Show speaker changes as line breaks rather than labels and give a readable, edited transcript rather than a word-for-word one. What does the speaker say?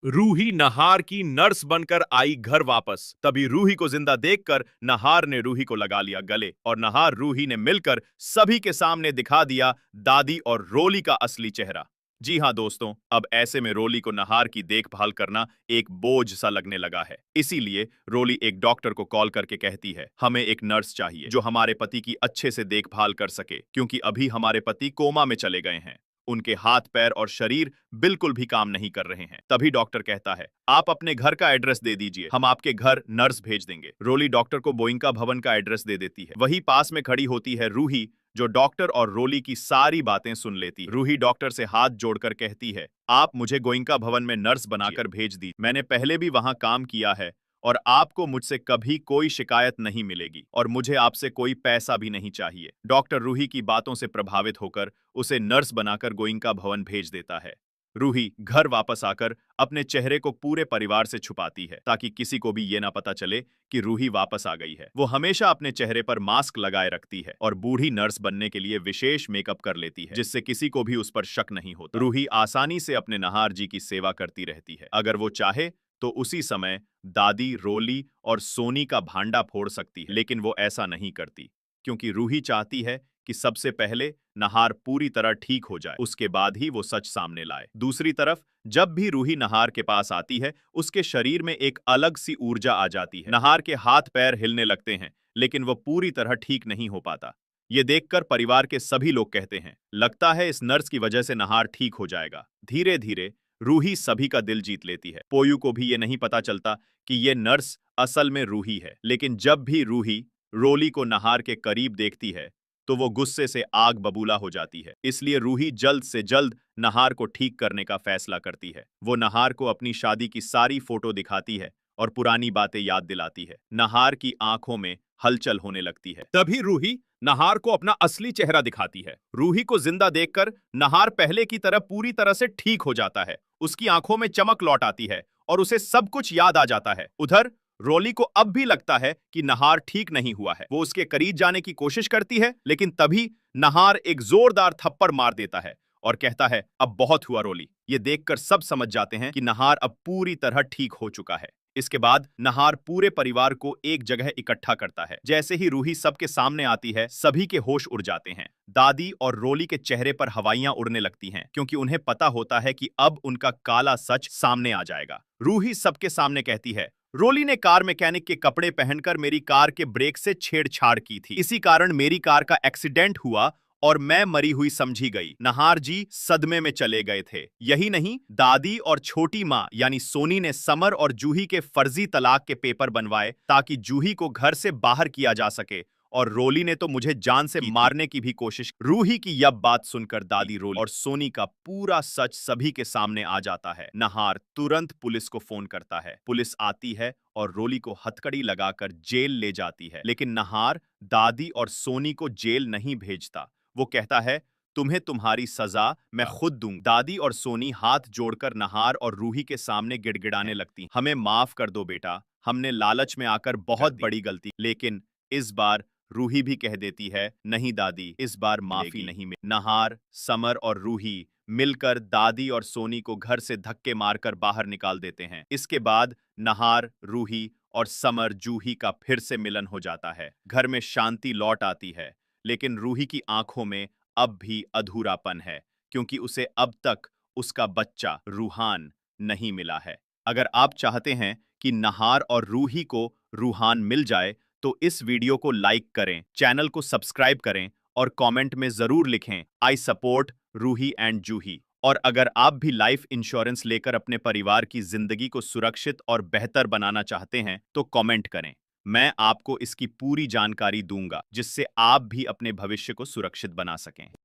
रूही नहार की नर्स बनकर आई घर वापस। तभी रूही को जिंदा देखकर नहार ने रूही को लगा लिया गले और नहार रूही ने मिलकर सभी के सामने दिखा दिया दादी और रोली का असली चेहरा। जी हाँ दोस्तों, अब ऐसे में रोली को नहार की देखभाल करना एक बोझ सा लगने लगा है। इसीलिए रोली एक डॉक्टर को कॉल करके कहती है, हमें एक नर्स चाहिए जो हमारे पति की अच्छे से देखभाल कर सके, क्योंकि अभी हमारे पति कोमा में चले गए हैं। उनके हाथ पैर और शरीर बिल्कुल भी काम नहीं कर रहे हैं। तभी डॉक्टर कहता है, आप अपने घर का एड्रेस दे दीजिए, हम आपके घर नर्स भेज देंगे। रोली डॉक्टर को गोइंका भवन का एड्रेस दे देती है। वही पास में खड़ी होती है रूही, जो डॉक्टर और रोली की सारी बातें सुन लेती है। रूही डॉक्टर से हाथ जोड़कर कहती है, आप मुझे गोइंका भवन में नर्स बनाकर भेज दी। मैंने पहले भी वहां काम किया है और आपको मुझसे कभी कोई शिकायत नहीं मिलेगी और मुझे आपसे कोई पैसा भी नहीं चाहिए। डॉक्टर रूही की बातों से प्रभावित होकर उसे नर्स बनाकर गोइंका भवन भेज देता है। रूही घर वापस आकर अपने चेहरे को पूरे परिवार से छुपाती है ताकि किसी को भी ये ना पता चले कि रूही वापस आ गई है। वो हमेशा अपने चेहरे पर मास्क लगाए रखती है और बूढ़ी नर्स बनने के लिए विशेष मेकअप कर लेती है, जिससे किसी को भी उस पर शक नहीं होता। रूही आसानी से अपने नहार जी की सेवा करती रहती है। अगर वो चाहे तो उसी समय दादी, रोली और सोनी का भांडा फोड़ सकती है, लेकिन वो ऐसा नहीं करती क्योंकि रूही चाहती है कि सबसे पहले नहार पूरी तरह ठीक हो जाए, उसके बाद ही वो सच सामने लाए। दूसरी तरफ जब भी रूही नहार के पास आती है, उसके शरीर में एक अलग सी ऊर्जा आ जाती है। नहार के हाथ पैर हिलने लगते हैं, लेकिन वो पूरी तरह ठीक नहीं हो पाता। ये देखकर परिवार के सभी लोग कहते हैं, लगता है इस नर्स की वजह से नहार ठीक हो जाएगा। धीरे धीरे रूही सभी का दिल जीत लेती है। पोयू को भी ये नहीं पता चलता कि ये नर्स असल में रूही है, लेकिन जब भी रूही रोली को नहार के करीब देखती है तो वो गुस्से से आग बबूला हो जाती है। इसलिए रूही जल्द से जल्द नहार को ठीक करने का फैसला करती है। वो नहार को अपनी शादी की सारी फोटो दिखाती है और पुरानी बातें याद दिलाती है। नहार की आंखों में हलचल होने लगती है। तभी रूही नहार को अपना असली चेहरा दिखाती है। रूही को जिंदा देखकर नहार पहले की तरह पूरी तरह से ठीक हो जाता है। उसकी आंखों में चमक लौट आती है और उसे सब कुछ याद आ जाता है। उधर रोली को अब भी लगता है कि नहार ठीक नहीं हुआ है। वो उसके करीब जाने की कोशिश करती है, लेकिन तभी नहार एक जोरदार थप्पड़ मार देता है और कहता है, अब बहुत हुआ रोली। ये देखकर सब समझ जाते हैं कि नहार अब पूरी तरह ठीक हो चुका है। इसके बाद नहार पूरे परिवार को एक जगह इकट्ठा करता है। जैसे ही रूही सबके सामने आती है, सभी के होश उड़ जाते हैं। दादी और रोली के चेहरे पर हवाइयां उड़ने लगती हैं, क्योंकि उन्हें पता होता है कि अब उनका काला सच सामने आ जाएगा। रूही सबके सामने कहती है, रोली ने कार मैकेनिक के कपड़े पहनकर मेरी कार के ब्रेक से छेड़छाड़ की थी। इसी कारण मेरी कार का एक्सीडेंट हुआ और मैं मरी हुई समझी गई। नहार जी सदमे में चले गए थे। यही नहीं, दादी और छोटी माँ यानी सोनी ने समर और जूही के फर्जी तलाक के पेपर बनवाए ताकि जूही को घर से बाहर किया जा सके, और रोली ने तो मुझे जान से मारने की भी कोशिश। रूही की यह बात सुनकर दादी, रोली और सोनी का पूरा सच सभी के सामने आ जाता है। नहार तुरंत पुलिस को फोन करता है। पुलिस आती है और रोली को हथकड़ी लगाकर जेल ले जाती है, लेकिन नहार दादी और सोनी को जेल नहीं भेजता। वो कहता है, तुम्हें तुम्हारी सजा मैं खुद दूंगा। दादी और सोनी हाथ जोड़कर नहार और रूही के सामने गिड़गिड़ाने लगती, हमें माफ कर दो बेटा, हमने लालच में आकर बहुत बड़ी गलती। लेकिन इस बार रूही भी कह देती है, नहीं दादी, इस बार माफी नहीं मिलेगी। नहार, समर और रूही मिलकर दादी और सोनी को घर से धक्के मारकर बाहर निकाल देते हैं। इसके बाद नहार, रूही और समर, जूही का फिर से मिलन हो जाता है। घर में शांति लौट आती है, लेकिन रूही की आंखों में अब भी अधूरापन है, क्योंकि उसे अब तक उसका बच्चा रूहान नहीं मिला है। अगर आप चाहते हैं कि नहार और रूही को रूहान मिल जाए, तो इस वीडियो को लाइक करें, चैनल को सब्सक्राइब करें और कमेंट में जरूर लिखें, आई सपोर्ट रूही एंड जूही। और अगर आप भी लाइफ इंश्योरेंस लेकर अपने परिवार की जिंदगी को सुरक्षित और बेहतर बनाना चाहते हैं, तो कमेंट करें। मैं आपको इसकी पूरी जानकारी दूंगा, जिससे आप भी अपने भविष्य को सुरक्षित बना सकें।